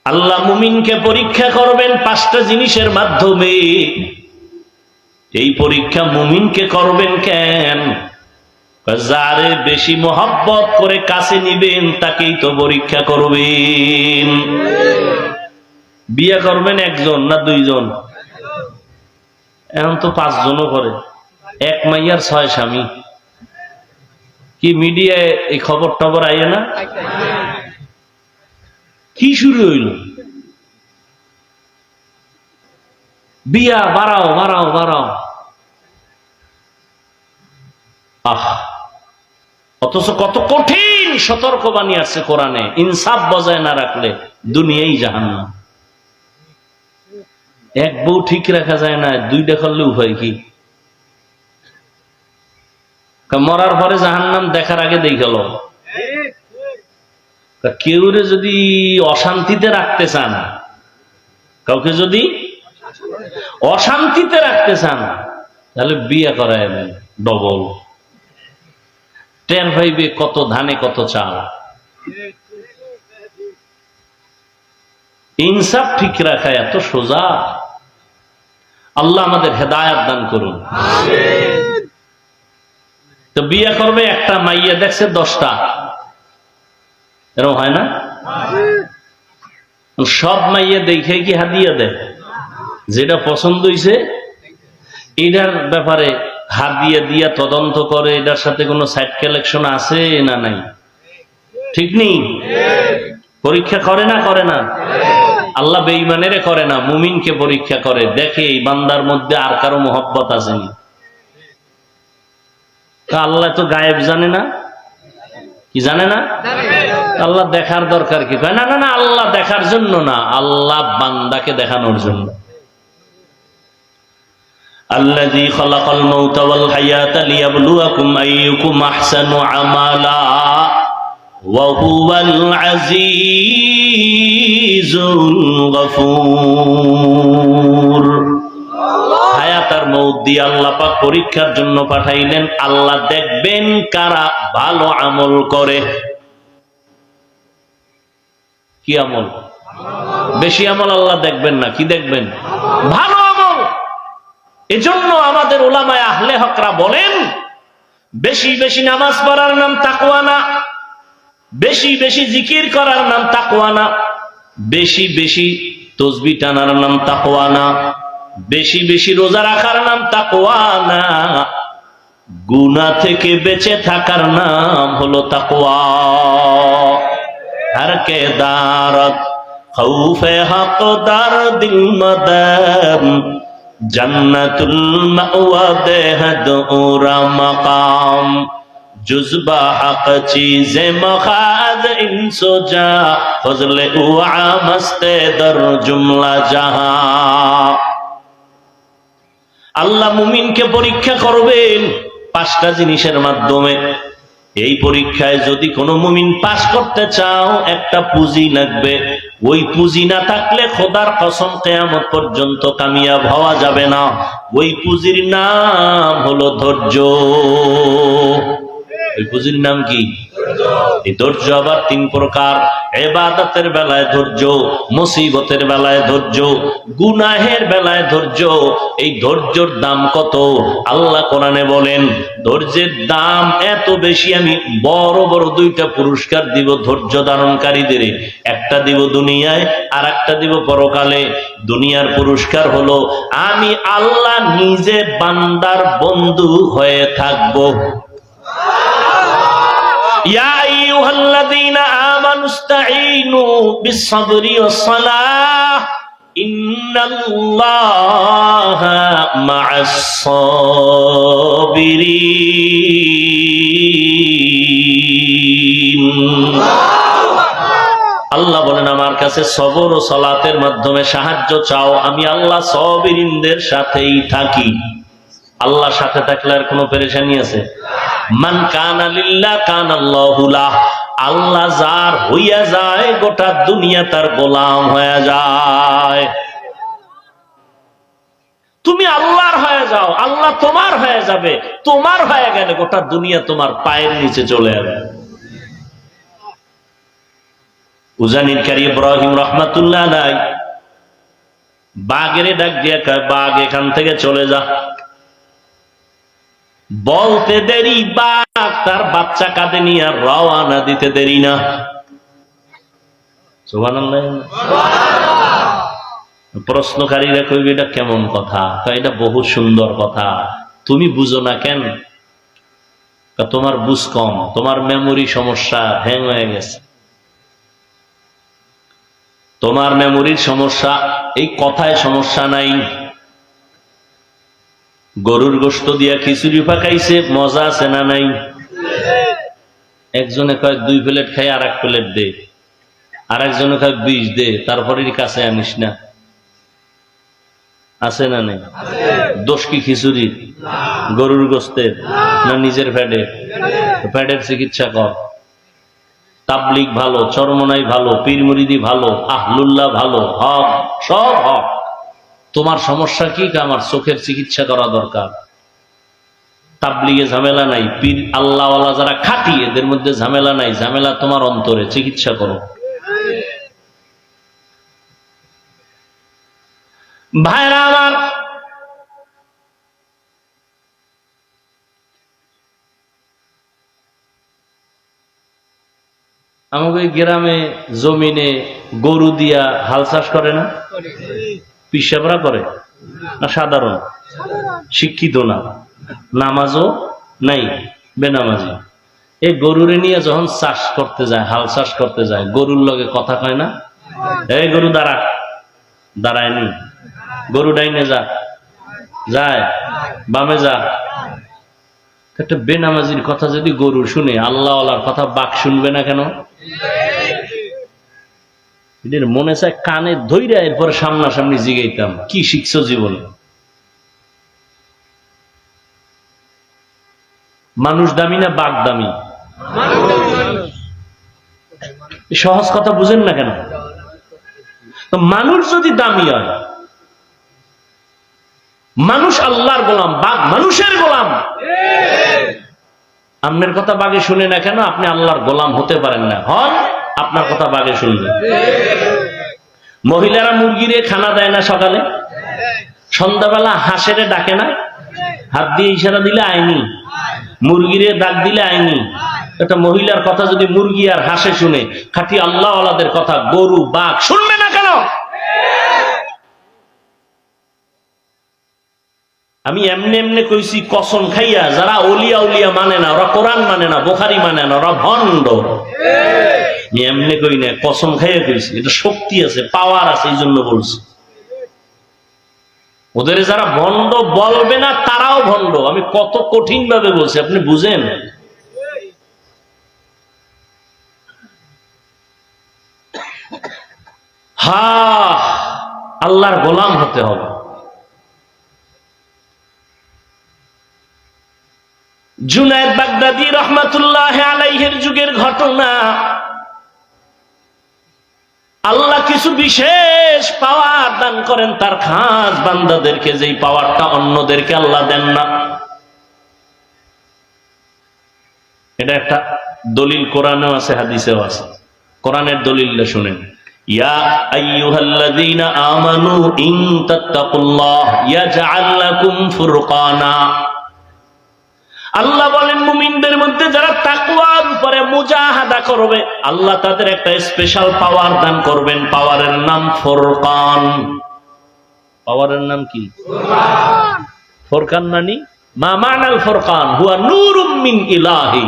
আল্লাহ মুমিনকে পরীক্ষা করবেন 5টা জিনিসের মাধ্যমে। এই পরীক্ষা মুমিনকে করবেন কেন? যারে বেশি মহব্বত করে কাছে নিবেন তাকেই তো পরীক্ষা করবেন। বিয়ে করবেন 1 জন না 2 জন? এখন তো 5 জনও করে। 1 মাইয়ার 6 স্বামী। কি মিডিয়ায় এই খবর টবর আইয়ে না? কি শুরু হইল? বিয়া বাড়াও বাড়াও বাড়াও। অথচ কত কঠিন সতর্কবাণী আছে কোরআনে। ইনসাফ বজায় না রাখলে দুনিয়াই জাহান্নাম। 1 বউ ঠিক রাখা যায় না, 2টা করলে উপায় কি? মরার পরে জাহান্নাম দেখার আগে দেখাল। কেউরে যদি অশান্তিতে রাখতে চান, কাউকে যদি অশান্তিতে রাখতে চান, তাহলে বিয়ে করায় নেন ডবল। টের ভাইবে কত ধানে কত চাল। ইনসাফ ঠিক রাখা এত সোজা। আল্লাহ আমাদের হেদায়াত দান করুন। তো বিয়ে করবে একটা, মাইয়া দেখছে 10টা, এরকম হয় না? সব মাইয়া দেখে কি হাদিয়া দেয়? যেটা পছন্দ হইছে এটার ব্যাপারে হাদিয়া দিয়া তদন্ত করে, এটার সাথে কোনো সাইড কালেকশন আছে না নাই? ঠিক নেই? পরীক্ষা করে না করে না? আল্লাহ বেঈমানেরে করে না, মুমিনকে পরীক্ষা করে, দেখে এই বান্দার মধ্যে আর কারো মহব্বত আসেনি। আল্লাহ তো গায়েব জানে না? কি জানে না? আল্লাহ দেখার দরকার কি? না না না, আল্লাহ দেখার জন্য না, আল্লাহ বান্দাকে দেখানোর জন্য। আল্লাযী খালাকাল মাউতা ওয়াল হায়াতা লিয়াবলুয়াকুম আইয়ুকুম আহসানু আমালা ওয়া হুয়াল আজিজুল গফুর। হায়াত আর মউত দিয়ে আল্লাহ পাক পরীক্ষার জন্য পাঠাইলেন। আল্লাহ দেখবেন কারা ভালো আমল করে। কি আমল? বেশি আমল আল্লাহ দেখবেন না, কি দেখবেন? ভালো আমল। এজন্য আমাদের উলামায়ে আহলে হকরা বলেন, বেশি বেশি নামাজ পড়ার নাম তাকওয়া না, বেশি বেশি জিকির করার নাম তাকওয়া না, বেশি বেশি তাসবিহ টানার নাম তাকওয়া না, বেশি বেশি রোজা রাখার নাম তাকওয়া না, গুনাহ থেকে বেঁচে থাকার নাম হলো তাকওয়া। हर के दारत खौफे हक दार दिल मदम जन्नतुल मअवा बेहद उरा मकाम जुज़बा हक चीज़े मखाज इंसो जा फजले उआ मस्ते दर जुमला जहां। আল্লাহ মুমিনকে পরীক্ষা করবেন 5টা জিনিসের মাধ্যমে। এই পরীক্ষায় যদি কোনো মুমিন পাস করতে চাও, একটা পুঁজি লাগবে। ওই পুঁজি না থাকলে খোদার কসম কিয়ামত পর্যন্ত কামিয়াব হওয়া যাবে না। ওই পুঁজির নাম হলো ধৈর্য। ওই পুঁজির নাম কি? এই ধৈর্য আবার 3 প্রকার। ইবাদতের বেলায় ধৈর্য, মুসিবতের বেলায় ধৈর্য, গুনাহের বেলায় ধৈর্য। এই ধৈর্যের দাম কত? আল্লাহ কোরআনে বলেন, ধৈর্যের দাম এত বেশি, আমি বড় বড় 2টা পুরস্কার দিব ধৈর্য ধারণকারীদের। একটা দিব দুনিয়ায় আর একটা দিব পরকালে। দুনিয়ার পুরস্কার হলো আমি আল্লাহ নিজে বান্দার বন্ধু হয়ে থাকবো। ইয়া আইয়ুহাল্লাযীনা আমানুস্তাঈনু বিস-সাবরি ওয়াস-সালাহ ইন্নাল্লাহা মা'আস-সাবিরিন। আল্লাহ বলেন, আমার কাছে সবর ও সালাতের মাধ্যমে সাহায্য চাও, আমি আল্লাহ সাবিরিনদের সাথেই থাকি। আল্লাহর সাথে থাকলে আর কোনো পেরেশানি আছে? মান কানা লিল্লাহ কানাল্লাহু লাহ। আল্লাহ যার হইয়া যায়, গোটা দুনিয়া তার গোলাম হয়ে যায়। তুমি আল্লাহর হয়ে যাও, আল্লাহ তোমার হয়ে যাবে। তোমার হয়ে গেলে গোটা দুনিয়া তোমার পায়ের নিচে চলে যাবে। উজানির কারি ইব্রাহিম রহমাতুল্লাহ আলাইহি বাঘের ডাক দিয়ে কয়, বাঘ এখান থেকে চলে যা। বলতে দেরি, বাঘ তার বাচ্চা কাঁধে নিয়ে রওয়ানা দিতে দেরি না। সুবহানাল্লাহ। প্রশ্নকারীরা কইবে এটা কেমন কথা? এটা বহু সুন্দর কথা, তুমি বুঝো না কেন? তোমার বুঝ কম, তোমার মেমোরি সমস্যা, হ্যাং হয়ে গেছে, তোমার মেমোরির সমস্যা, এই কথায় সমস্যা নাই। গরুর গোশত দিয়া খিচুড়ি পাকাইছে, মজা আছে না নাই? একজনে কয় 2 প্লেট খাই, আর 1 প্লেট দে, আর একজনে কয় 20 দে, তারপরে কাছে আনিস না। আছে না নেই? দোষ কি খিচুড়ি, গরুর গোশতের, না নিজের ফ্যাটের? ফ্যাটের চিকিৎসা কর। তাবলিগ ভালো, চরমনাই ভালো, পীর মুরিদি ভালো, আহলুল্লাহ ভালো, হক সব হক। তোমার সমস্যা কি? আমার চোখের চিকিৎসা করা দরকার। তাবলিগে ঝামেলা নাই, পীর আল্লাহওয়ালা যারা খাঁটি এদের মধ্যে ঝামেলা নাই, ঝামেলা তোমার অন্তরে, চিকিৎসা করো। ভাইরা আমার, আমাদের গ্রামে জমিনে গরু দিয়া হাল চাষ করে না? পিসাবরা করে না? সাধারণ শিক্ষিত না, নামাজও নাই, বেনামাজি। এই গরুরে নিয়ে যখন চাষ করতে যায়, হাল চাষ করতে যায়, গরুর লগে কথা কয় না? এই গরু দাঁড়া, দাঁড়ায়নি। গরু ডাইনে যা, যায়, বামে যা। একটা বেনামাজির কথা যদি গরু শুনে, আল্লাহওয়ালার কথা বাঘ শুনবে না কেন? এদের মনে চায় কানে ধইরা এরপরে সামনাসামনি জিগাইতাম, কি শিখছো জীবনে? মানুষ দামি না বাঘ দামি? সহজ কথা বুঝেন না কেন? তো মানুষ যদি দামি হয়, মানুষ আল্লাহর গোলাম, বাঘ মানুষের গোলাম। আপনার কথা বাঘে শুনে না কেন? আপনি আল্লাহর গোলাম হতে পারেন না, হন আপনার কথা বাঘে শুনবে। মহিলারা মুরগিরে খানা দেয় না সকালে? সন্ধ্যাবেলা হাঁসেরে ডাকে না? হাত দিয়ে ইশারা দিলে আইনি, মুরগিরে ডাক দিলে আইনি। একটা মহিলার কথা যদি মুরগি আর হাঁসে শুনে, খাঁটি আল্লাহওয়ালাদের কথা গরু বাঘ শুনবে না কেন? আমি এমনি এমনি কইছি কসম খাইয়া, যারা ওলিয়া উলিয়া মানে না, ওরা কোরআন মানে না, বুখারী মানে না, ওরা ভণ্ড। এমনি কই না, কসম খাইয়া কইছি। এটা শক্তি আছে, পাওয়ার আছে, এই জন্য বলছি। ওদের যারা ভণ্ড বলবে না, তারাও ভণ্ড। আমি কত কঠিন ভাবে বলছি, আপনি বুঝেন? আল্লাহর গোলাম হতে হবে। জুনায়েদ বাগদাদী রহমাতুল্লাহ আলাইহির যুগের ঘটনা। আল্লাহ কিছু বিশেষ পাওয়ার দান করেন তার খাস বান্দাদেরকে, যেই পাওয়ারটা অন্যদেরকে আল্লাহ দেন না। এটা একটা দলিল কোরআনেও আছে, হাদিসেও আছে। কোরআনের দলিলটা শুনেন। ইয়া আইয়ুহাল্লাযীনা আমানু ইন তাত্তাকুল্লাহ ইয়াজআল লাকুম ফুরকানা। আল্লাহ বলেন, মুমিনদের মধ্যে যারা তাকওয়ার উপরে মুজাহাদা করবে, আল্লাহ তাদের একটা স্পেশাল পাওয়ার দান করবেন। পাওয়ারের নাম ফুরকান। পাওয়ারের নাম কি? ফুরকান। ফুরকান মানে মা মানাল ফুরকান হুয়া নূরুম মিন ইলাহি।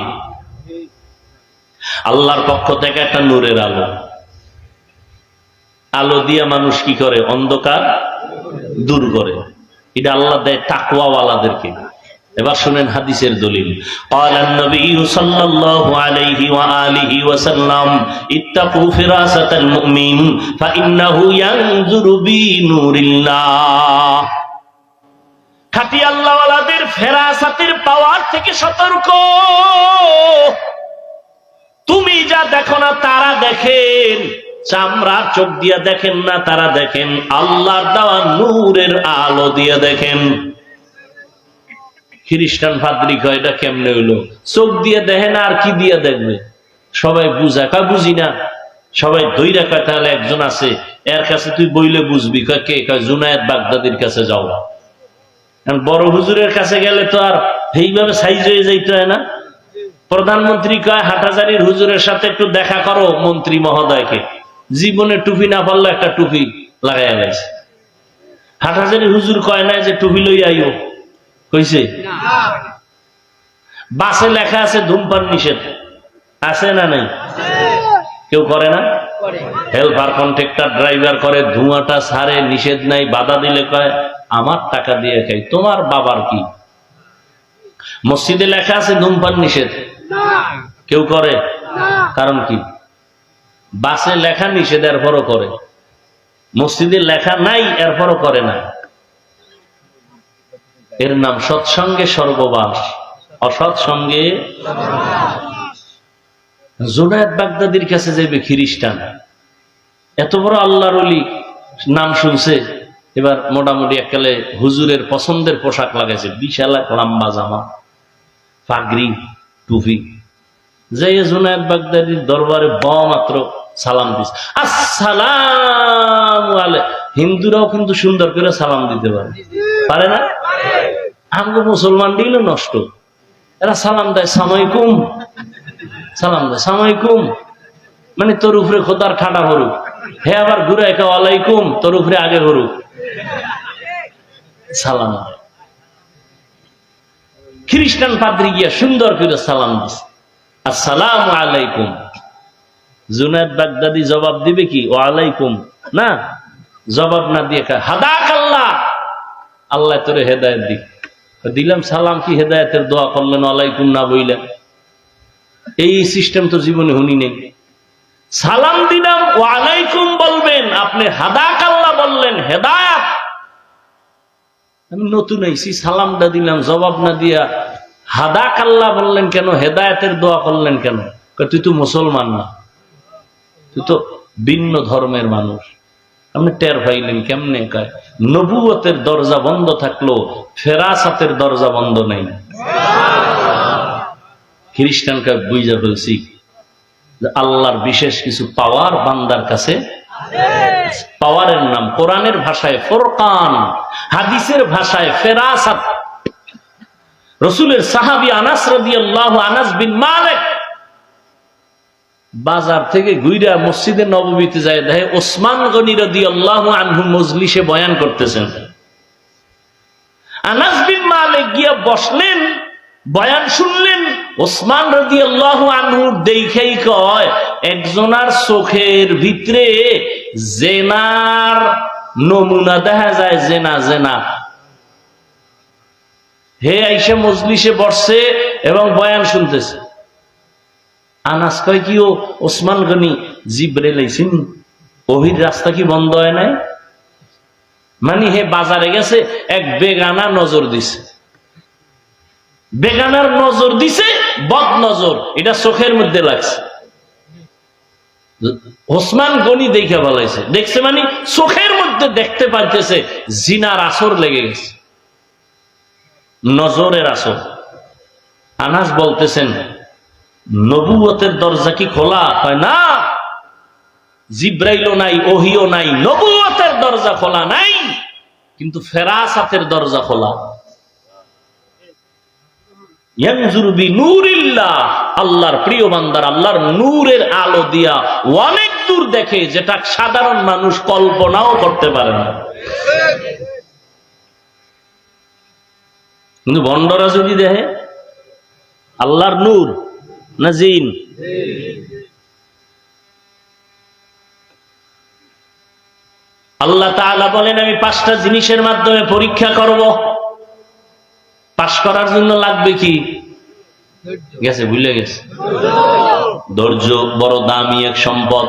আল্লাহর পক্ষ থেকে একটা নূরের আলো। আলো দিয়া মানুষ কি করে? অন্ধকার দূর করে। এটা আল্লাহ দেয় তাকওয়াওয়ালাদেরকে। এবার শুনেন হাদিসের দলিল। ক্বালান নবী সাল্লাল্লাহু আলাইহি ওয়া আলিহি ওয়া সাল্লাম ইত্তাকু ফিরাসাতাল মুমিন ফাইন্নাহু ইয়ানজুরু বিনুরিল্লাহ। খাঁটি আল্লাহওয়ালাদের ফেরাসাতের পাওয়ার থেকে সতর্ক। তুমি যা দেখো না তারা দেখেন, চামড়ার চোখ দিয়ে দেখেন না, তারা দেখেন আল্লাহর দেওয়া নূরের আলো দিয়ে দেখেন। খ্রিস্টান পাদ্রী কয় এটা কেমনে হইলো? চোখ দিয়ে দেখে না, আর কি দিয়ে দেখবে? সবাই বুঝায়, কয় বুঝি না। সবাই দইরা কয় তাহলে একজন আছে, এর কাছে তুই বইলে বুঝবি। কয় কে? কয় জুনায়েদ বাগদাদির কাছে যাও। কারণ বড় হুজুরের কাছে গেলে তো আর এইভাবে সাইজ হয়ে যাইতে হয় না। প্রধানমন্ত্রী কয় হাটহাজারীর হুজুরের সাথে একটু দেখা করো মন্ত্রী মহোদয়কে। জীবনে টুপি না পারলে একটা টুপি লাগাইয়া গেছে। হাটহাজারীর হুজুর কয় না যে টুপি লই আইও, কইছে? বাসে লেখা আছে ধূমপান নিষেধ, আছে না নাই? কেউ করে না? হেল্পার কন্ট্রাক্টর ড্রাইভার করে, ধোঁয়াটা ছাড়ে, নিষেধ নাই। বাধা দিলে কয় আমার টাকা দিয়ে খাই, তোমার বাবার কি? মসজিদে লেখা আছে ধূমপান নিষেধ, কেউ করে? কারণ কি? বাসে লেখা নিষেধ, এরপরও করে। মসজিদে লেখা নাই, এরপরও করে না। এর নাম সৎসঙ্গে স্বর্গবাস, অসৎ সঙ্গে। জুনায়েদ বাগদাদির কাছে যাবে খ্রিস্টান, এত বড় আল্লাহর ওলি, নাম শুনছে। এবার মোটামুটি এককালে হুজুরের পছন্দের পোশাক লাগাইছে, বিশাল এক লম্বা জামা, পাগড়ি, টুপি। যাই জুনায়েদ বাগদাদির দরবারে মাত্র সালাম দিস, আসসালামু আলাইকুম। হিন্দুরাও কিন্তু সুন্দর করে সালাম দিতে পারে না? আমগো মুসলমান দিল নষ্ট, এরা সালাম দেয় সালামালাইকুম, সালাম দেয় সালামালাইকুম, মানে তোর উপরে খোদার ঠাডা হরুক। হে আবার ঘুরে একা ওয়ালাইকুম, তোর উপরে আগে হরুক সালাম। খ্রিস্টান পাদ্রী গিয়া সুন্দর করে সালাম দিস, আসসালামু আলাইকুম। জুনায়েদ বাগদাদি জবাব দিবে কি? ওয়ালাইকুম না, জবাব না দিয়ে হাদাক আল্লাহ, আল্লাহ তোরে হেদায়েত দিক। দিলাম সালাম, কি হেদায়েতের দোয়া করলেন, ওয়ালাইকুম না বইলেন? এই সিস্টেম তো জীবনে শুনি নেই। সালাম দিলাম ওয়ালাইকুম বলবেন, আপনি হাদাক আল্লাহ বললেন, হেদায়েত। আমি নতুন আইছি, সালামটা দিলাম, জবাব না দিয়া হাদাক আল্লাহ বললেন কেন, হেদায়েতের দোয়া করলেন কেন? তুই তো মুসলমান না, তুই তো ভিন্ন ধর্মের মানুষ। আপনি টের পাইলেন কেমনে? কয় নবুয়তের দরজা বন্ধ থাকলো, ফেরাসাতের দরজা বন্ধ নাই। খ্রিস্টান কয় বুঝা ফেলছি, আল্লাহর বিশেষ কিছু পাওয়ার বান্দার কাছে। পাওয়ারের নাম কোরআনের ভাষায় ফুরকান, হাদিসের ভাষায় ফেরাসাত। রাসূলের সাহাবী আনাস রাদিয়াল্লাহু আনাস বিন মালিক বাজার থেকে ঘুরে মসজিদে নববীতে যায়, দেখে ওসমান গনি রাদিয়াল্লাহু আনহু মজলিসে বয়ান করতেছেন। আনাস বিন মালিক গিয়া বসলেন, বয়ান শুনলেন। ওসমান রাদিয়াল্লাহু আনহু দেখাই কয় একজনার চোখের ভিতরে জেনার নমুনা দেখা যায়, জেনা জেনা। হে আইসা মজলিসে বসছে এবং বয়ান শুনতেছে। আনাস কয় কি ও ওসমান গনি, জিব্রাইল আইছেন, ওহির রাস্তা কি বন্ধ হয় নাই? মানে হে বাজারে গেছে, এক বেগানা নজর দিছে, বেগানার নজর দিছে, বদ নজর, এটা চোখের মধ্যে লাগছে। ওসমান গনি দেখে বলাইছে, দেখছে মানে চোখের মধ্যে দেখতে পাইতেছে জিনার আসর লেগে গেছে, নজরের আসর। আনাস বলতেছেন নবুয়তের দরজা কি খোলা? হয় না, জিব্রাইলও নাই, ওহিও নাই, নবুয়তের দরজা খোলা নাই, কিন্তু ফেরাসাতের দরজা খোলা। ইয়ানজুরু বিনূরিল্লাহ, আল্লাহর প্রিয় বান্দার আল্লাহর নূরের আলো দিয়া অনেক দূর দেখে, যেটা সাধারণ মানুষ কল্পনাও করতে পারে না। কিন্তু বন্ডরা যদি দেখে আল্লাহর নূর না জিন? আল্লাহ তাআলা বলেন আমি 5টা জিনিসের মাধ্যমে পরীক্ষা করব। পাশ করার জন্য লাগবে কি? গেছে, ভুলে গেছে। ধৈর্য বড় দামি এক সম্পদ।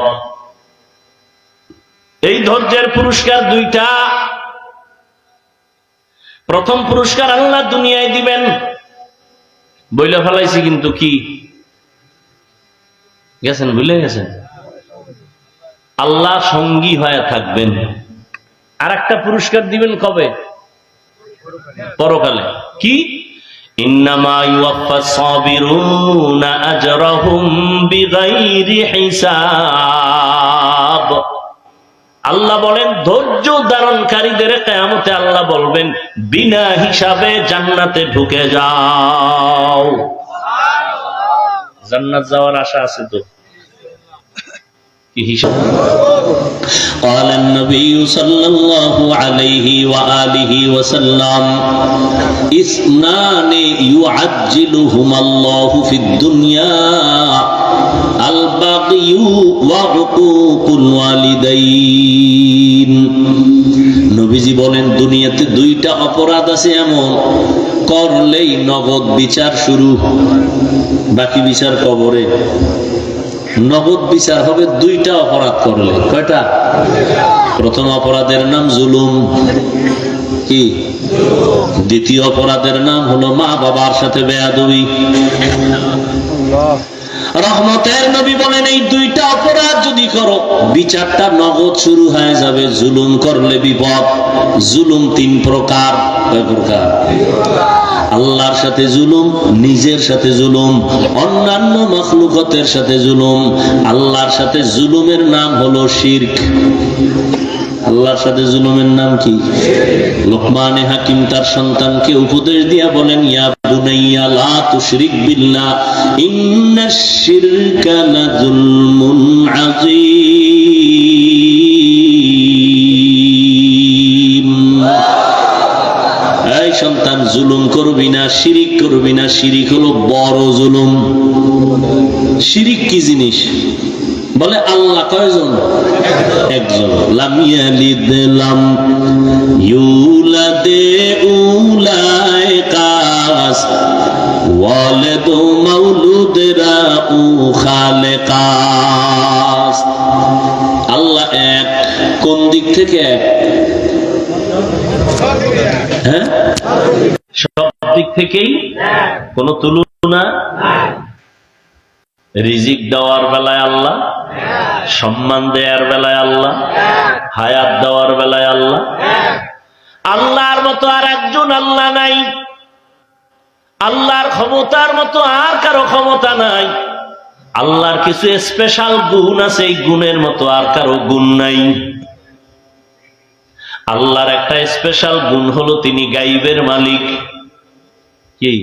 এই ধৈর্যের পুরস্কার 2টা। প্রথম পুরস্কার আল্লাহ দুনিয়ায় দিবেন, বইলে ফেলাইছি কিন্তু কি? গেছেন, ভুলে গেছেন। আল্লাহ সঙ্গী হয়ে থাকবেন। আর একটা পুরস্কার দিবেন কবে? পরকালে। কি? ইন্নামা ইউওয়াফাস সাবিরুনা আজরাহুম বিগাইরি হিসাব। আল্লাহ বলেন ধৈর্য ধারণকারীদের কিয়ামতে আল্লাহ বলবেন বিনা হিসাবে জান্নাতে ঢুকে যাও। জান্নাত যাওয়ার আশা আছে তো কি হিসাব? قال النبي صلى الله عليه وآله وسلم اثنان يعجلهما الله في الدنيا البغي وعقوق الوالدين। নবীজি বলেন দুনিয়াতে দুইটা অপরাধ আছে এমন করলেই নগদ বিচার শুরু, বাকি বিচার কবরে। নগদ বিচার হবে দুইটা অপরাধ করলে। কয়টা? প্রথম অপরাধের নাম জুলুম, কি? দ্বিতীয় অপরাধের নাম হলো মা বাবার সাথে বেয়াদবি। রহমতের নবী বলেন এই দুইটা অপরাধ যদি করো বিচারটা নগদ শুরু হয়ে যাবে। জুলুম করলে বিপদ। জুলুম তিন প্রকার। কয় প্রকার? আল্লাহর সাথে জুলুম, নিজের সাথে জুলুম, অন্যান্য মাখলুকাতের সাথে জুলুম। আল্লাহর সাথে জুলুমের নাম হলো শিরক। আল্লাহর সাথে জুলুমের নাম কি? লোকমানে হাকিম তার সন্তানকে উপদেশ দিয়া বলেন ইয়া বুনাইয়া লা তুশরিক বিল্লাহ ইন্নাশ শিরকা লাযুলমুন আযীম। এই সন্তান জুলুম করবি না, শিরিক করবি না। শিরিক হলো বড় জুলুম। শিরিক কি জিনিস? বলে আল্লাহ কয়জন? একজন। লাম ইয়ালিদ লাম ইউলাদে উলাইকাস ওয়ালাদু মাউলুদরা উ খালেকাস। আল্লাহ এক। কোন দিক থেকে এক? হ্যাঁ, সব দিক থেকেই, কোনো তুলনা। রিজিক দেওয়ার বেলায় আল্লাহ, সম্মান দেওয়ার বেলায় আল্লাহ, হায়াত দেওয়ার বেলায় আল্লাহ। আল্লাহর মতো আর একজন আল্লাহ নাই। আল্লাহর ক্ষমতার মতো আর কারো ক্ষমতা নাই। আল্লাহর কিছু স্পেশাল গুণ আছে, এই গুণের মতো আর কারো গুণ নাই। আল্লাহর একটা স্পেশাল গুণ হলো তিনি গাইবের মালিক। কি?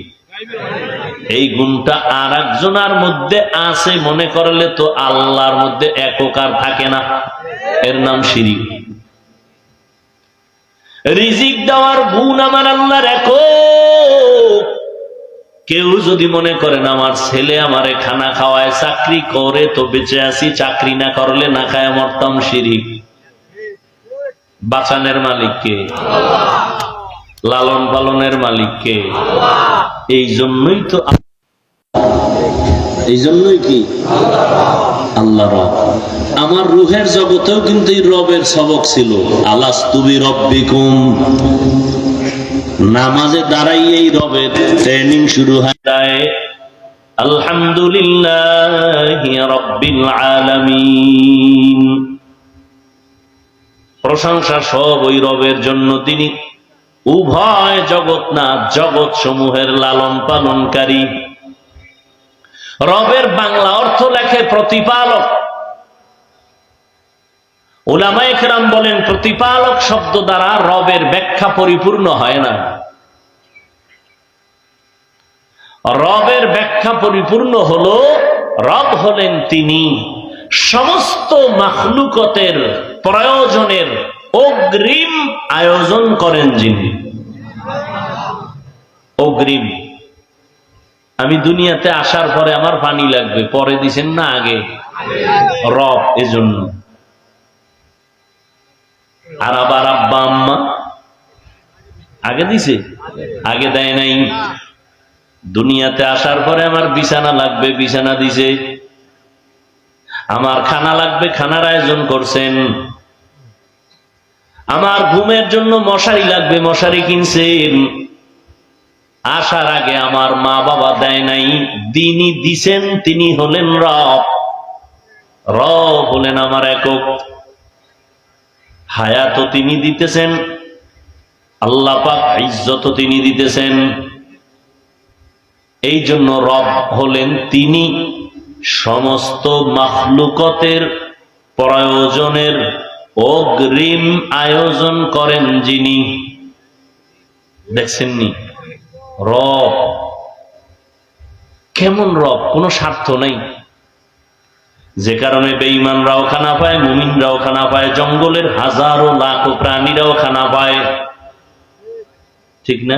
এই গুণটা আর একজনের মধ্যে আছে মনে করলে তো আল্লাহর মধ্যে এককার থাকে না, এর নাম শিরিক। রিজিক দেওয়ার গুণ আমার আল্লাহর একক। কেউ যদি মনে করেন আমার ছেলে আমারে খানা খাওয়ায়, চাকরি করে তো বেঁচে আছি, চাকরি না করলে না খায় মরতাম, শিরিক। বাঁচানের মালিক কে? লালন পালনের মালিক কে? এই জন্যই তো, এই জন্যই কি আল্লাহ রব। আমার রুহের জগতেও কিন্তু এই রবের সবক ছিল। আলাস্তু বিরব্বিকুম। নামাজে দাঁড়াই এই রবের ট্রেনিং শুরু হয়। আলহামদুলিল্লাহি রাব্বিল আলামিন। প্রশংসা সব ওই রবের জন্য, তিনি উভয় জগৎনাথ, জগৎ সমূহের লালন পালনকারী। রবের বাংলা অর্থ লেখে প্রতিপালক। উলামায়ে কেরাম বলেন প্রতিপালক শব্দ দ্বারা রবের ব্যাখ্যা পরিপূর্ণ হয় না। রবের ব্যাখ্যা পরিপূর্ণ হলো রব হলেন তিনি সমস্ত মাখলুকতের প্রয়োজনের অগ্রিম আয়োজন করেন যিনি। অগ্রিম। আমি দুনিয়াতে আসার পরে আমার পানি লাগবে, পরে দিছেন না আগে? রব এজন্য। আর আবার আব্বা আম্মা আগে দিছে? আগে দেয় নাই। দুনিয়াতে আসার পরে আমার বিছানা লাগবে, বিছানা দিছে। আমার খানা লাগবে, খানার আয়োজন করছেন। আমার ঘুমের জন্য মশারি লাগবে, মশারি কিনছেন। আসার আগে আমার মা বাবা দেয় নাই, দিনই দিছেন। তিনি হলেন রব। রব হলেন আমার একক। হায়াতও তিনি দিতেছেন, আল্লাহ পাক ইজ্জতও তিনি দিতেছেন। এই জন্য রব হলেন তিনি সমস্ত মাখলুকতের প্রয়োজনের অগ্রিম আয়োজন করেন যিনি। দেখছেননি রব কেমন রব, কোনো স্বার্থ নেই, যে কারণে বেঈমানরাও খানা পায়, মুমিনরাও খানা পায়, জঙ্গলের হাজারো লাখো প্রাণীরাও খানা পায়, ঠিক না?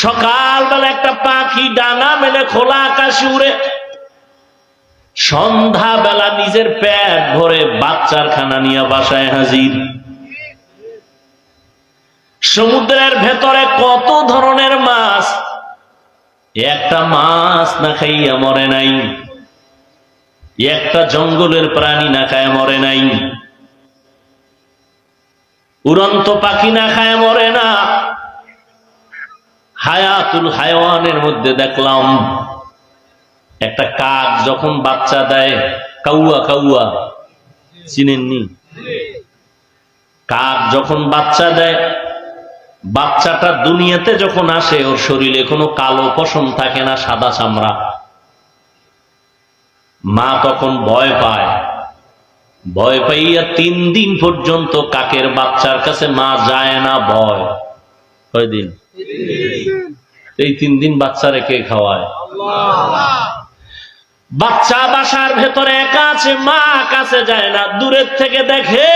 সকালবেলা একটা পাখি ডানা মেলে খোলা আকাশে উড়ে, সন্ধ্যাবেলা নিজের পেট ভরে বাচ্চার খানা নিয়ে বাসায় হাজির। সমুদ্রের ভেতরে কত ধরনের মাছ, একটা মাছ না খাইয়া মরে নাই, একটা জঙ্গলের প্রাণী না খায় মরে নাই, উড়ন্ত পাখি না খায় মরে না। হায়াতুল হায়াওয়ানের মধ্যে দেখলাম একটা কাক যখন বাচ্চা দেয়, কাউয়া কাউয়া চিনেননি? কাক যখন বাচ্চা দেয়, বাচ্চাটা দুনিয়াতে যখন আসে ওর শরীরে কোনো কালো পশম থাকে না, সাদা চামড়া। মা তখন ভয় পায়, ভয় পাইয়া 3 দিন পর্যন্ত কাকের বাচ্চার কাছে মা যায় না। ভয় কয়দিন? এই 3 দিন বাচ্চা রেখে খাওয়ায়। বাচ্চা বাসার ভেতরে একা আছে, মা কাছে যায় না, দূরের থেকে দেখে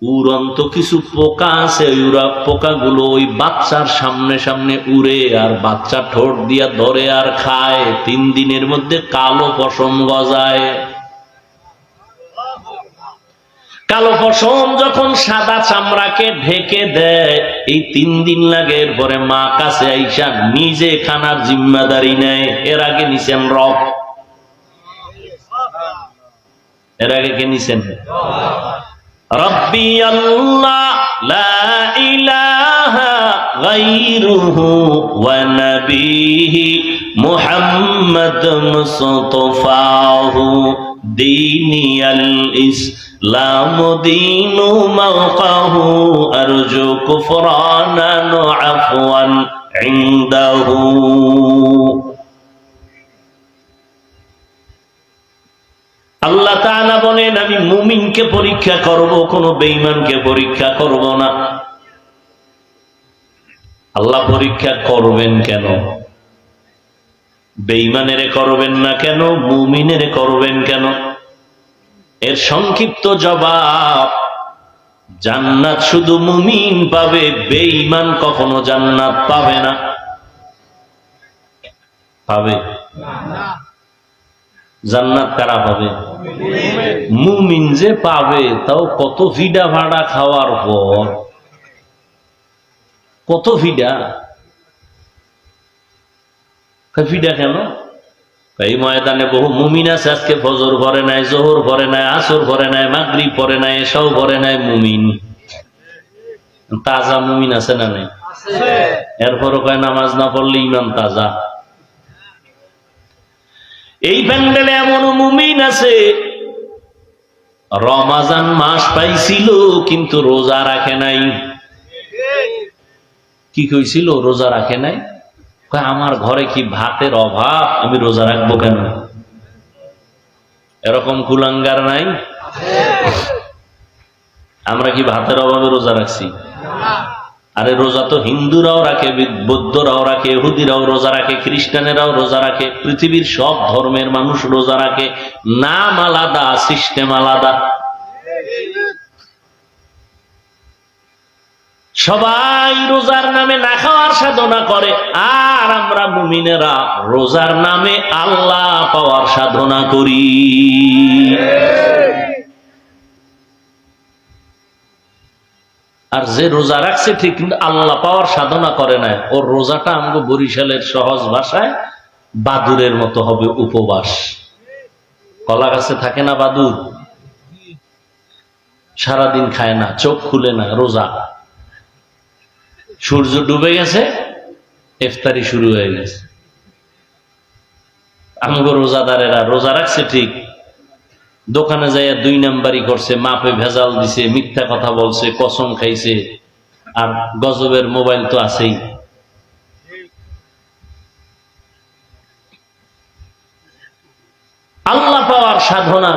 উড়ন্ত কিছু পোকা আছে, ওই পোকাগুলো ওই বাচ্চার সামনে সামনে উড়ে আর বাচ্চা ঠোঁট দিয়া ধরে আর খায়। 3 দিনের মধ্যে কালো পশম গজায়। কালো পশম যখন সাদা চামড়াকে ঢেকে দেয়, এই 3 দিন লাগে। এরপরে মা কাছে আইসা নিজে খানার জিম্মাদারি নেয়। এর আগে নিছেন রব, এর আগে কে নিছেন? রব্বি আল্লাহ লা ইলাহা গায়রুহু ওয়া নবিহি মুহাম্মদ মুস্তাফাহু দীনিয়াল ইসলাম দীনু মাওকাহু আরজু কুফরানান আফওয়ান ইনদাহু। আল্লাহ তাআলা বলেন, আমি মুমিনকে পরীক্ষা করব, কোন বেঈমানকে পরীক্ষা করব না। আল্লাহ পরীক্ষা করবেন কেন? বেঈমানেরে করবেন না কেন? মুমিনেরে করবেন কেন? এর সংক্ষিপ্ত জবাব, জান্নাত শুধু মুমিন পাবে, বেঈমান কখনো জান্নাত পাবে না। পাবে? জান্নাত কারা পাবে? মুমিন যে পাবে, তাও কত ভিডা ভাড়া খাওয়ার পর, কত ভিডা। ভিডা কেন? এই ময়দানে বহু মুমিন আছে, আজকে ফজর ভরে নাই, জোহর ভরে নাই, আসর ভরে নাই, মাগরিব পরে নাই, এশাও ভরে নাই, মুমিন। তাজা মুমিন আছে না নাই? এরপরও কয় নামাজ না পড়লে ইমান তাজা। এই প্যান্ডেলে এমন মুমিন আছে, রমাজান মাস পাইছিল কিন্তু রোজা রাখে নাই। কি কইছিল? রোজা রাখে নাই। আমার ঘরে কি ভাতের অভাব, আমি রোজা রাখবো কেন? এরকম কুলাঙ্গার নাই? আমরা কি ভাতের অভাবে রোজা রাখছি? আরে রোজা তো হিন্দুরাও রাখে, বৌদ্ধরাও রাখে, ইহুদিরাও রোজা রাখে, খ্রিস্টানেরাও রোজা রাখে, পৃথিবীর সব ধর্মের মানুষ রোজা রাখে। নাম আলাদা, সিস্টেম আলাদা। সবাই রোজার নামে না খাওয়ার সাধনা করে, আর আমরা মুমিনেরা রোজার নামে আল্লাহ পাওয়ার সাধনা করি। আর যে রোজা রাখছে ঠিক, কিন্তু আল্লাহ পাওয়ার সাধনা করে না, ওর রোজাটা আমগো বরিশালের সহজ ভাষায় বাদুরের মতো হবে, উপবাস। কলা গাছে থাকে না বাদুর, সারাদিন খায় না, চোখ খুলে না, রোজা। সূর্য ডুবে গেছে, ইফতারি শুরু হয়ে গেছে। আমগো রোজাদারেরা রোজা রাখছে ঠিক, দোকানে যাইয়া 2 নাম্বারি করছে, মাপে ভেজাল দিছে, মিথ্যা কথা বলছে, কসম খাইছে, আর গজবের মোবাইল তো আছেই। আল্লাহ পাওয়ার সাধনা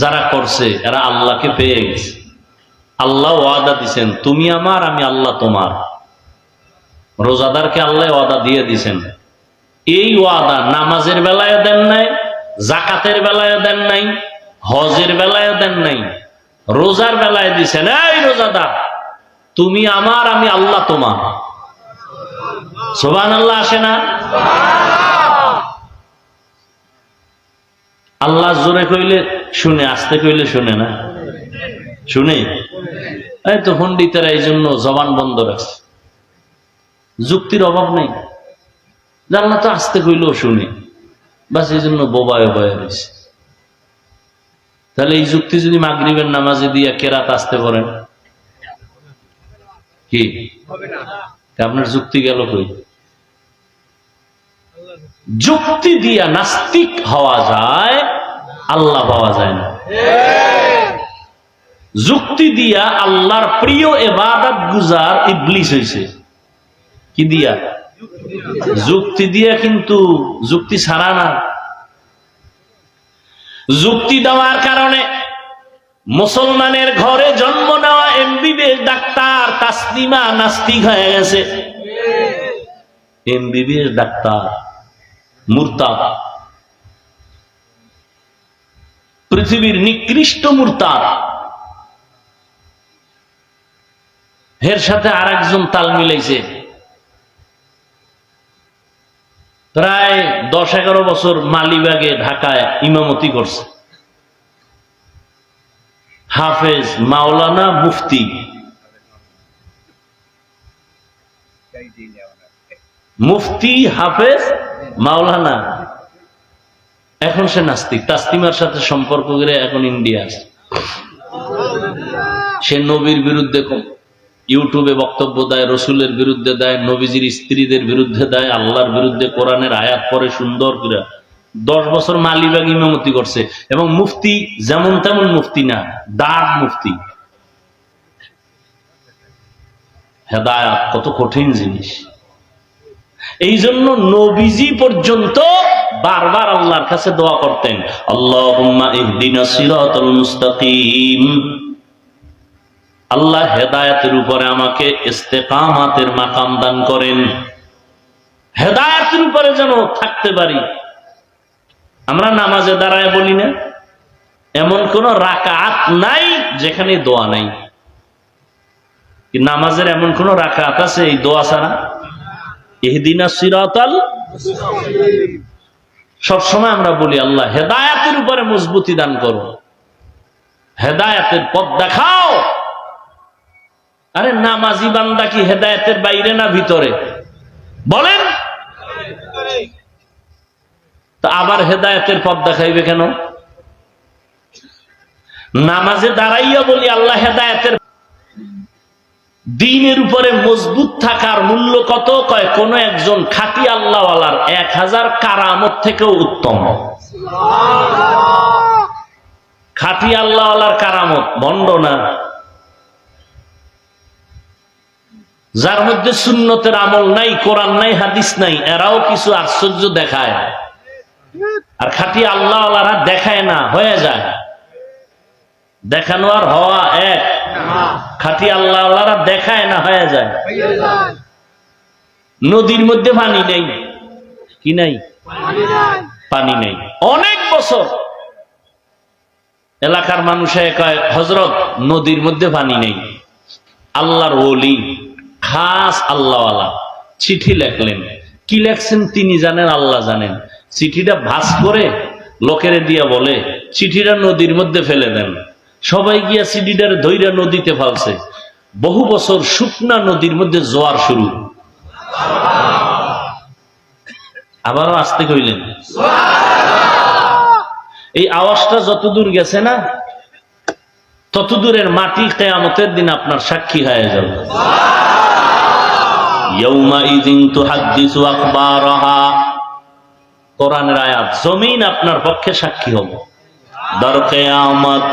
যারা করছে এরা আল্লাহকে পেয়ে গেছে। আল্লাহ ওয়াদা দিছেন, তুমি আমার, আমি আল্লাহ তোমার। রোজাদারকে আল্লাহ ওয়াদা দিয়ে দিছেন। এই ওয়াদা নামাজের বেলায় দেন নাই, জাকাতের বেলায় দেন নাই, হজের বেলায় দেন নাই, রোজার বেলায় দিছেন। এই রোজাদার, তুমি আমার, আমি আল্লাহ তোমার। সুবহানাল্লাহ আসে না? আল্লাহ জোরে কইলে শুনে, আস্তে কইলে শুনে না? শুনে। এই তো পণ্ডিতেরা এই জন্য জবান বন্ধ রাখছে, যুক্তির অভাব নেই। আল্লাহ তো আস্তে কইলেও শুনে, বাস এই জন্য বোবায় বয়ে রয়েছে। তাহলে এই যুক্তি যদি মাগরিবের নামাজে দিয়া কেরাত আসতে পারেন, কি আপনার যুক্তি গেল কই? যুক্তি দিয়া নাস্তিক হওয়া যায়, আল্লাহ পাওয়া যায় না। যুক্তি দিয়া আল্লাহর প্রিয় ইবাদত গুজার ইবলিস হইছে। কি দিয়া? যুক্তি দিয়া, কিন্তু যুক্তি ছাড়া না। যুক্তি দেওয়ার কারণে মুসলমানের ঘরে জন্ম নেওয়া এমবিবিএস ডাক্তার তাসলিমা নাস্তিক হয়ে গেছে। এমবিবিএস ডাক্তার মুরতাদ, পৃথিবীর নিকৃষ্ট মুরতাদ। এর সাথে আরেকজন তাল মিলাইছে। প্রায় 10-11 বছর মালিবাগে ঢাকায় ইমামতি করছে। হাফেজ মাওলানা মুফতি, মুফতি হাফেজ মাওলানা। এখন সে নাস্তিক, তাসলিমার সাথে সম্পর্ক করে এখন ইন্ডিয়া আছে। সে নবীর বিরুদ্ধে ইউটিউবে বক্তব্য দেয়, রসুলের বিরুদ্ধে দেয়, নবীজির স্ত্রীদের বিরুদ্ধে দেয়, আল্লাহর বিরুদ্ধে কোরআনের আয়াত পড়ে সুন্দর করে। 10 বছর মালিবাগ ইমামতি করছে, এবং মুফতি যেমন তেমন মুফতি না, দাঁড় মুফতি। হেদায়াত কত কঠিন জিনিস। এই জন্য নবীজি পর্যন্ত বারবার আল্লাহর কাছে দোয়া করতেন, আল্লাহুম্মা ইহদিনাস সিরাতাল মুস্তাকিম। আল্লাহ হেদায়েতের উপরে আমাকে ইস্তেকামাতের মাকাম দান করেন, হেদায়েতের উপরে যেন থাকতে পারি। আমরা নামাজে দাঁড়ায় বলি না, এমন কোন রাকাত নাই যেখানে দোয়া নাই। নামাজের এমন কোন রাকাত আছে এই দোয়া ছাড়া? ইহদিনাস সিরাতাল মুস্তাকিম। সবসময় আমরা বলি, আল্লাহ হেদায়েতের উপরে মজবুতি দান করো, হেদায়েতের পথ দেখাও। আরে নামাজি বান্দা কি হেদায়েতের বাইরে না ভিতরে? বলেন। তা আবার হেদায়েতের পথ দেখাইবে কেন? নামাজে দাঁড়াইয়া বলি আল্লাহ হেদায়েতের। দ্বীনের উপরে মজবুত থাকার মূল্য কত? কয় কোন একজন খাঁটি আল্লাহওয়ালার 1000 কারামত থেকেও উত্তম। খাঁটি আল্লাহওয়ালার কারামত, ভণ্ড না। যার মধ্যে সুন্নতের আমল নাই, কোরআন নাই, হাদিস নাই, এরাও কিছু আশ্চর্য দেখায়। আর খাঁটি আল্লাহওয়ালারা দেখায় না, হয়ে যায়। দেখানো আর হওয়া এক। খাঁটি আল্লাহওয়ালারা দেখায় না, হয়ে যায়। নদীর মধ্যে পানি নেই, কি নাই? পানি নেই। অনেক বছর এলাকার মানুষে কয়, হযরত নদীর মধ্যে পানি নেই। আল্লাহর ওলি, খাস আল্লাহওয়ালা চিঠি লেখলেন। কি লেখছেন তিনি জানেন, আল্লাহ জানেন। চিঠিটা ভাঁজ করে লোকেরে দিয়া বলে, চিঠিটা নদীর মধ্যে ফেলে দেন। সবাই গিয়া চিঠিটার ধইরা নদীতে ফেলছে। বহু বছর শুকনা নদীর মধ্যে জোয়ার শুরু। আবারও আসতে কইলেন। এই আওয়াজটা যতদূর গেছে না, ততদূরের মাটি কিয়ামতের দিন আপনার সাক্ষী হয়ে যাবে। ইয়াউমাইযিন তুহাদ্দিসু আখবারাহা, কোরআনের আয়াত। জমিন আপনার পক্ষে সাক্ষী হবে। দর কিয়ামত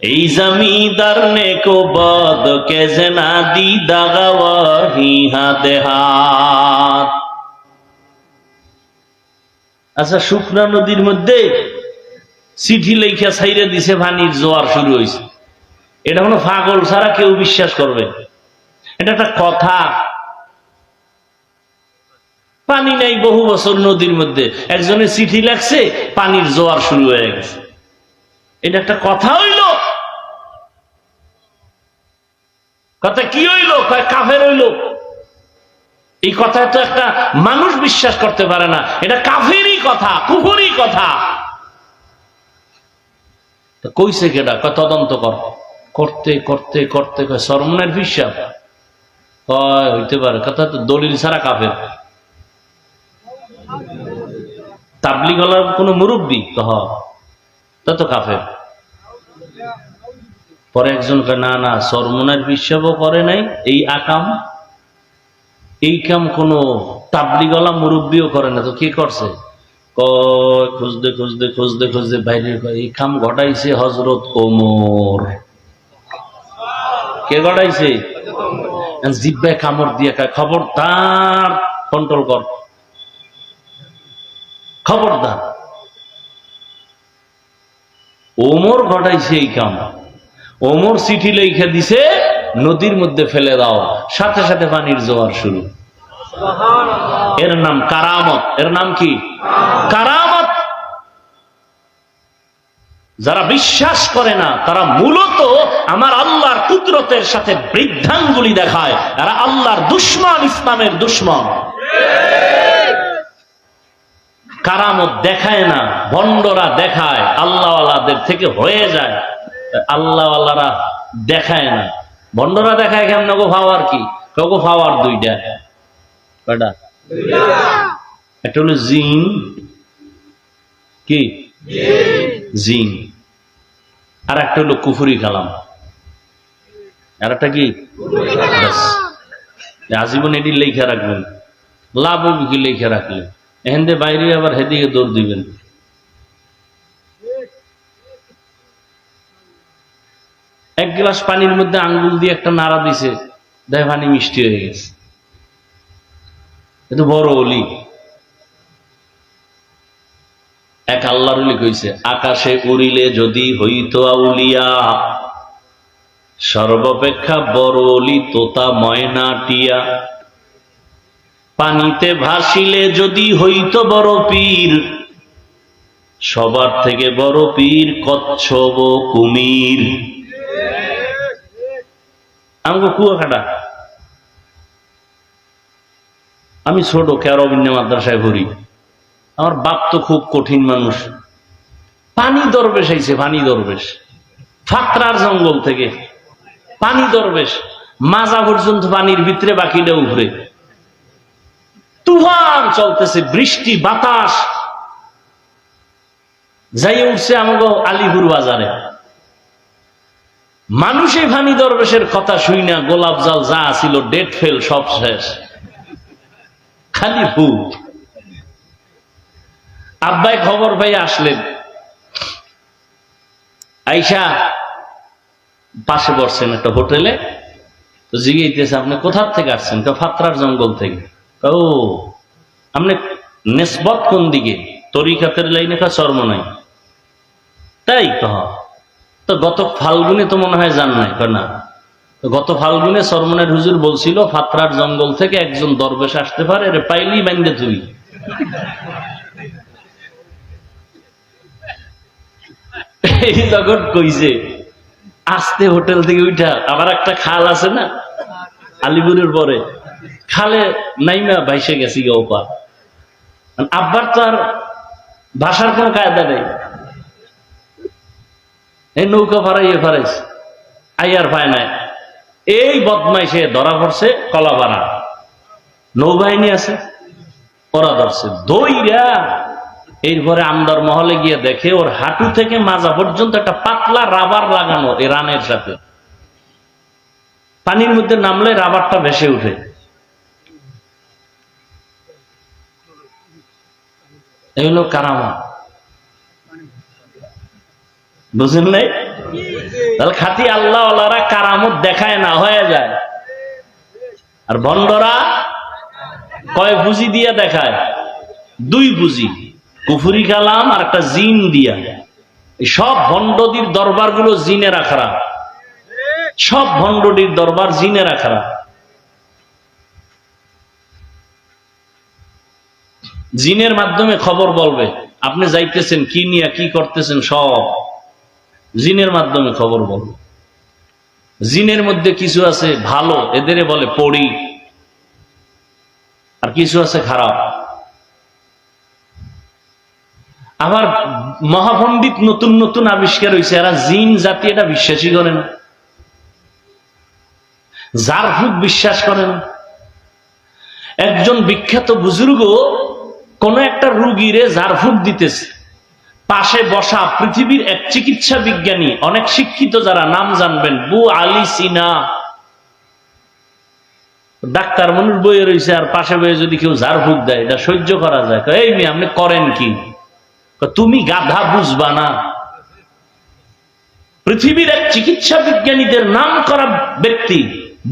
এই জমিদার নেকো বদ কে জনা দি দাগাওয়াহি হাতে হাত। আচ্ছা, শুকনা নদীর মধ্যে চিঠি লেখা ছাইরে দিছে, পানির জোয়ার শুরু হয়েছে। এটা কোনো পাগল ছাড়া কেউ বিশ্বাস করবে? এটা একটা কথা? পানি নাই বহু বছর নদীর মধ্যে, একজনের চিঠি লাগছে, পানির জোয়ার শুরু হয়ে গেছে। এটা একটা কথা হইল? কথা কি হইল? কাফের হইল। এই কথা তো একটা মানুষ বিশ্বাস করতে পারে না, এটা কাফেরই কথা, কুফরি কথা। কইছে কেডা? তদন্ত করতে করতে করতে সরমনের হিসাব হইতে পারে। কথা তো দলিল ছাড়া কাফের। তাবলিগ হলার কোন মুরব্বী তা তো কাফের। পরে একজন না না, সরমনের হিসাবও করে নাই, এই কাম কোন তাবলিগওয়ালা মুরব্বীও করে না, তো কি করছে? খুঁজতে খুঁজতে খুঁজতে খুঁজতে বাইরে এই কাম ঘটাইছে হযরত ওমর। কে ঘটাইছে? জিব্বায় কামড় দিয়ে খবরদার, কন্ট্রোল কর, খবরদার। ওমর ঘটাইছে এই কাম। ওমর চিঠি লেখা দিছে, নদীর মধ্যে ফেলে দাও, সাথে সাথে পানির জোয়ার শুরু। এর নাম কারামত। এর নাম কি? কারামত। যারা বিশ্বাস করে না তারা মূলত আমার আল্লাহর কুদরতের সাথে বৃদ্ধাঙ্গুলি দেখায়। এরা আল্লাহর দুশমন, ইসলামের দুশমন। কারামত দেখায় না, ভণ্ডরা দেখায়, আল্লাহওয়ালাদের থেকে হয়ে যায়। আল্লাহওয়ালারা দেখায় না, ভণ্ডরা দেখায়। কেমন গো পাওয়ার? কি গো পাওয়ার? দুইটা। কয়টা? একটা হলো জিন। কি জিন? আর একটা হলো কুফরি কালাম। আর একটা কি? আজীবন এটি লেখা রাখবেন, লাভ হবে কি লেখা রাখলে? এখান থেকে বাইরে আবার হেদিকে দৌড় দিবেন। এক গ্লাস পানির মধ্যে আঙ্গুল দিয়ে একটা নাড়া দিছে, দেখ পানি মিষ্টি হয়ে গেছে। এত বড় অলি। এক আল্লাহর ওলি কইছে, আকাশে উড়িলে যদি হইতো আউলিয়া, সর্বাপেক্ষা বড় অলি তোতা ময়না টিয়া। পানিতে ভাসিলে যদি হইতো বড় পীর, সবার থেকে বড় পীর কচ্ছপ কুমির। আমাকে কুয়াকাটা। আমি ছোট কেরবিন্যা মাদ্রাসায় পড়ি। আমার বাপ তো খুব কঠিন মানুষ। পানি দরবেশ আইছে, পানি দরবেশ, ফাকরার জঙ্গল থেকে পানি দরবেশ, মাজা পর্যন্ত পানির ভিতরে, বাকিটা উপরে। তুফান চলতেছে, বৃষ্টি বাতাস। যাই উঠছে আমাকে আলিপুর বাজারে। মানুষে পানি দরবেশের কথা শুই না, গোলাপ জল যা ছিল ডেট ফেল, সব শেষ, খালি ভূত। আব্বাই খবর পাই আসলেন, আইসা পাশে বসছেন একটা হোটেলে। তো জিজ্ঞেস, আপনি কোথার থেকে আসছেন? তো ফাতরার জঙ্গল থেকে। ও, আপনি নেসবত কোন দিকে? তরিকাতের লাইনে কা চর্ম নাই? তাই কহ। তো গত ফাল্গুনে তো মনে হয় যান নাই? না, তো গত ফাল্গুনে সরমনের হুজুর বলছিল ফাতরার জঙ্গল থেকে একজন দরবেশ আসতে পারে, রে পাইলেই বান্ধে তুই। এই জগৎ কইছে, আসতে হোটেল থেকে উঠা আবার একটা খাল আছে না আলিপুরের পরে, খালে নাইমা ভাইসে গেছি গে ওপা। আব্বার তো আর ভাষার কোন কায়দা নেই। এই নৌকা ফারাইয়ে ফারাইছে, আইয়ার পায় নাই। এই বদমাইশে ধরা পড়ছে কলাপাড়া, নৌবাহিনী আছে, ওরা ধরছে দইরা। এরপরে আমদার মহলে গিয়ে দেখে ওর হাঁটু থেকে মাজা পর্যন্ত একটা পাতলা রাবার লাগানো, এই রানের সাথে। পানির মধ্যে নামলে রাবারটা ভেসে উঠে। এই হলো কারামত। বুঝেন নাই? তাহলে খাঁটি আল্লাহ ওয়ালারা কারামত দেখায় না, হয়ে যায়। আর ভণ্ডরা কয় পুঁজি দিয়ে দেখায়? দুই পুঁজি। কুফরি কালাম আর একটা জিন দিয়া। সব ভণ্ডদির দরবারগুলো জিনে রাখারা, সব ভণ্ডডির দরবার জিনে রাখারা। জিনের মাধ্যমে খবর বলবে, আপনি যাইতেছেন কি নিয়ে কি করতেছেন, সব জিনের মাধ্যমে খবর বলবে। জিনের মধ্যে কিছু আছে ভালো, এদের বলে পড়ি, আর কিছু আছে খারাপ। আবার মহাপণ্ডিত নতুন নতুন আবিষ্কার হয়েছে, এরা জিন জাতি এটা বিশ্বাসই করে না, জারফুক বিশ্বাস করে না। একজন বিখ্যাত বুজুর্গ কোন একটা রুগীরে জারফুক দিতেছে, পাশে বসা পৃথিবীর এক চিকিৎসা বিজ্ঞানী, অনেক শিক্ষিত যারা নাম জানবেন, বু আলী সিনা, ডাক্তার মনুর বইয়ে রয়েছে, আর পাশে বইয়ে যদি কেউ ঝাড়ফুঁক দেয় এটা সহ্য করা যায়। এই মেয়ে আপনি করেন কি? তুমি গাধা, বুঝবা না। পৃথিবীর এক চিকিৎসা বিজ্ঞানীদের নাম করা ব্যক্তি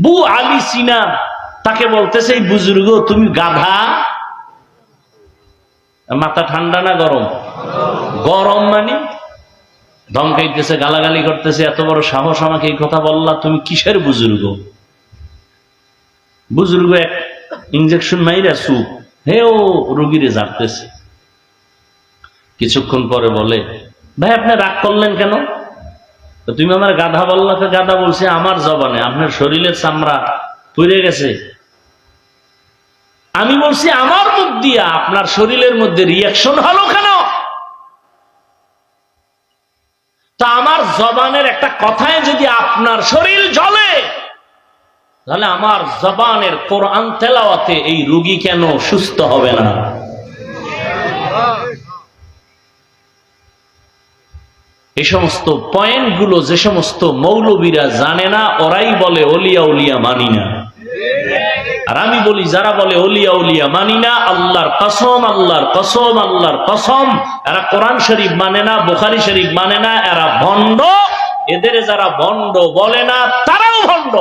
বু আলী সিনা, তাকে বলতেছে এই বুজুর্গ তুমি গাধা। মাথা ঠান্ডা না গরম? গরম। মানে ধমকাইতেছে, গালাগালি করতেছে, এত বড় সাহস আমাকে এই কথা বললা, তুমি কিসের বুজুর্গ? বুজুর্গ এক ইঞ্জেকশন মাইরা সুপ হেও রোগীরে জানতেছে। কিছুক্ষণ পরে বলে, ভাই আপনি রাগ করলেন কেন? তুমি আমার গাধা বললা। গাধা বলছে আমার জবানে, আপনার শরীরের চামড়া পুড়ে গেছে। আমি বলছি আমার মুখ দিয়া, আপনার শরীরের মধ্যে রিয়াকশন হলো কেন? তা আমার জবানের একটা কথায় যদি আপনার শরীর জ্বলে, তাহলে আমার জবানের কোরআন তেলাওয়াতে এই রোগী কেন সুস্থ হবে না? এই সমস্ত পয়েন্টগুলো যে সমস্ত মৌলবীরা জানে না, ওরাই বলে ওলিয়া উলিয়া মানি না। আর আমি বলি যারা বলে ওলিয়া উলিয়া মানি না, আল্লাহর কসম, আল্লাহর কসম, আল্লাহর কসম, এরা কোরআন শরীফ মানে না, বুখারী শরীফ মানে না, এরা ভণ্ড। এদের যারা ভণ্ড বলে না, তারাও ভণ্ড।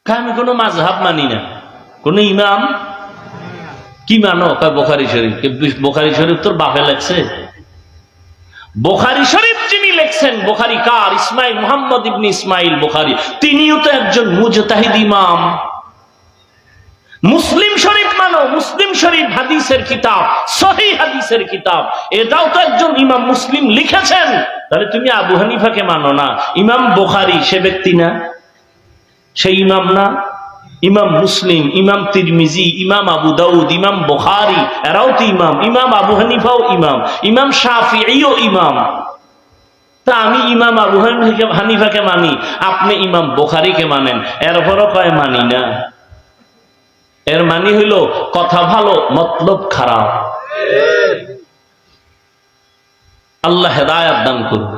আমি কোনো মাযহাব মানি না, কোন ইমাম। কি মানো? বুখারী শরীফ। বুখারী শরীফ তোর বাপে লেখছে? বুখারী শরীফ যিনি লেখছেন, বুখারী কার? ইসমাইল, মুহাম্মদ ইবনে ইসমাইল বুখারী। তিনিও তো একজন মুজতাহিদ ইমাম। মুসলিম শরীফ মানো, মুসলিম শরীফ হাদিসের কিতাব, সহিহ হাদিসের কিতাব, এটাও তো একজন ইমাম মুসলিম লিখেছেন। তাহলে তুমি আবু হানিফাকে মানো না। ইমাম বুখারী সে ব্যক্তি না? সেই ইমাম না? ইমাম মুসলিম, ইমাম তিরমিজি, ইমাম আবু দাউদ, ইমাম বুখারী, এরাও তো ইমাম। ইমাম আবু হানিফাও ইমাম, ইমাম শাফিঈও ইমাম। তা আমি ইমাম আবু হানিফাকে মানি, আপনি ইমাম বুখারীকে মানেন, এরপরও কয় মানি না। এর মানে হইল কথা ভালো, মতলব খারাপ। আল্লাহ হেদায়েত দান করুন।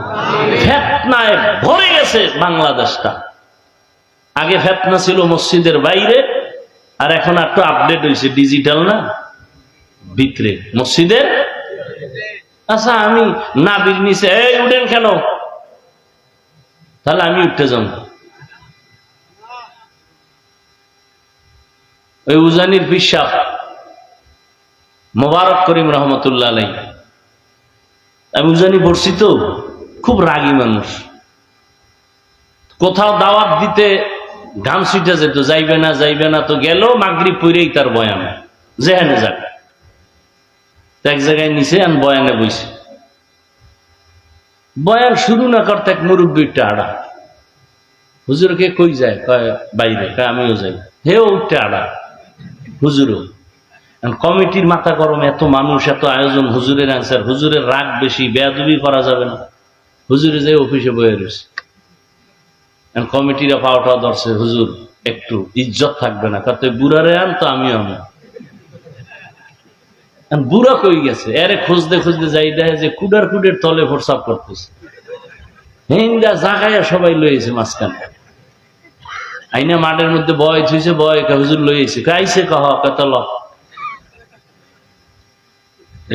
ফিতনায় ভরে গেছে বাংলাদেশটা। আগে ফিতনা ছিল মসজিদের বাইরে, আর এখন একটু আপডেট হয়েছে, ডিজিটাল না, ভিতরে মসজিদের। আচ্ছা আমি নাবির নিচে, এই উঠেন কেন? তাহলে আমি উঠতে যাব। ওই উজানির পিসাব মোবারক করিম রহমতুল্লাহ আলাইহি, আমি উজানি পড়ছি তো, খুব রাগী মানুষ। কোথাও দাওয়াত দিতে ঘাম ছুটে যেত, যাইবে না যাইবে না, তো গেল মাগরিব পড়েই তার বয়ান, যেখানে যাক। এক জায়গায় নিচে আন বয়ানে বইছে, বয়ান শুরু না করতে এক মুরব্বীটা আড়া, হুজুরকে কই যায়? কয় বাইরে। কয় আমিও যাই। হেও উঠতে আড়া, হুজুরও। কমিটির মাথা গরম, এত মানুষ, এত আয়োজন, হুজুরের অ্যান্সার। হুজুরের রাগ বেশি, বেয়াদবি করা যাবে না। হুজুরে যে অফিসে বয়ে রয়েছে, কমিটিরা পাওয়াটা ধরছে, হুজুর একটু ইজ্জত থাকবে না? কত বুড়ারে আন, তো আমিও আমি। বুড়া কই গেছে? এরে খুঁজতে খুঁজতে যাই, দেখে যে কুডার কুডের তলে ফোরসাপ করতেছে। হিন্দা জাগাইয়া সবাই লইছে মাঝখানে। আইনা মাঠের মধ্যে বয় থুইছে, বয় হুজুর লইছে, আইসে কহ কত ল।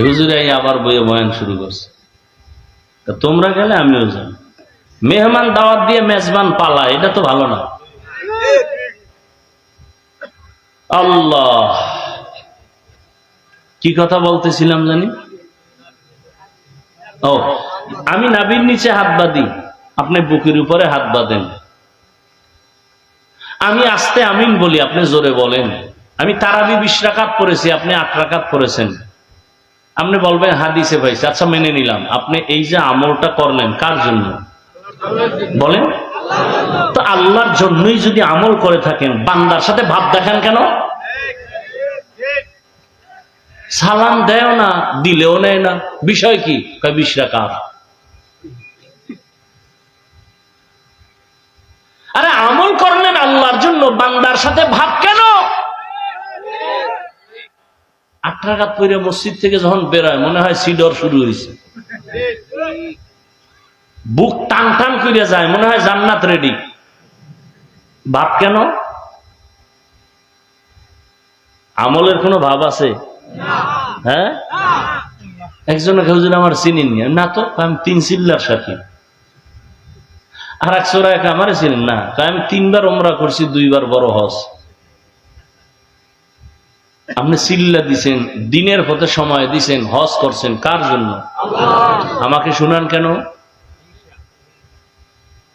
হুজুর আই আবার বইয়ে বয়ান শুরু করছে। তোমরা গেলে আমিও যাই। মেহমান দাওয়াত দিয়ে মেজবান পালা, এটা তো ভালো না। আল্লাহ, কি কথা বলতেছিলাম জানি? ও, আমি নাভির নিচে হাত বাঁধি, আপনি বুকের উপরে হাত বাঁধেন। আমি আস্তে আমিন বলি, আপনি জোরে বলেন। আমি তারাবি 20 রাকাত পড়েছি, আপনি 8 রাকাত পড়েছেন। আপনি বলবেন হাদিসে পাইছে, আচ্ছা মেনে নিলাম। আপনি এই যে আমলটা করলেন কার জন্য বলেন? তো আল্লাহর জন্যই যদি আমল করে থাকেন, বান্দার সাথে ভাব দেখান কেন? সালাম দেও না, দিলেও নেয় না, বিষয় কি? 20 রাকাত। আরে আমল করলেন আল্লাহর জন্য, বান্দার সাথে ভাব কেন? 8 রাকাত পড়ে মসজিদ থেকে যখন বেরোয় মনে হয় সিডর শুরু হয়েছে, বুক টান টান করে যায়, মনে হয় জান্নাত রেডি। ভাব কেন? আমলের কোনো ভাব আছে? হ্যাঁ, একজনে কেউ যদি আমার চিনেন না, তো আমি 3 চিল্লার সাথী। আর এক চোরা একা আমারে চিনেন না, আমি 3 বার ওমরা করছি, 2 বার বড় হজ। আপনি চিল্লা দিছেন, দিনের পথে সময় দিছেন, হজ করছেন কার জন্য? আমাকে শুনান কেন?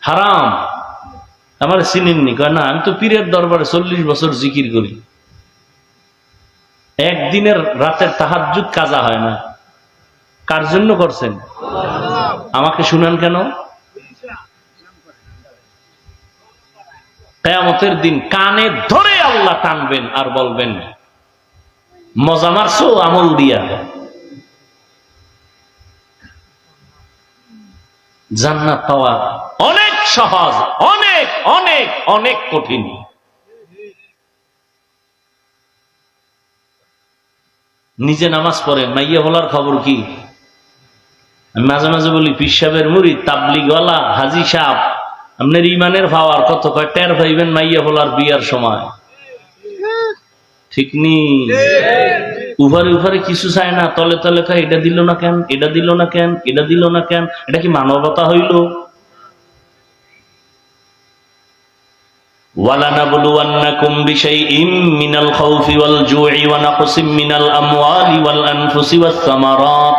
হারাম। আমার চিনেননি? কয় না, আমি তো পীরের দরবারে 40 বছর জিকির করি, একদিনের রাতের তাহাজ্জুদ কাজা হয় না। কার জন্য করছেন? আমাকে শুনান কেন? কিয়ামতের দিন কানে ধরে আল্লাহ টানবেন আর বলবেন, মজা মারছো আমল দিয়া। জান্নাত পাওয়া অনেক সহজ, অনেক অনেক অনেক কঠিন। নিজে নামাজ পড়েন, মাইয়া বলার খবর কি? আমি মাঝে মাঝে বলি, পীর সাহেবের মুরিদ, তাবলিগওয়ালা, হাজি সাহেব, আপনার ইমানের পাওয়ার কত? কয় টের পাইবেন মাইয়া বলার বিয়ার সময়। ঠিক নি? উপরে উপরে কিছু চায় না, তলে তলে খায়, এটা দিল না কেন, এটা দিল না কেন, এটা দিল না কেন। এটা কি মানবতা হইল? ওয়ালানাবলুওয়ান্নাকুম বিশাইইম মিনাল খাউফি ওয়াল জুই ওয়া নাকসিম মিনাল আমওয়ালি ওয়াল আনফুসি ওয়াস সামারাত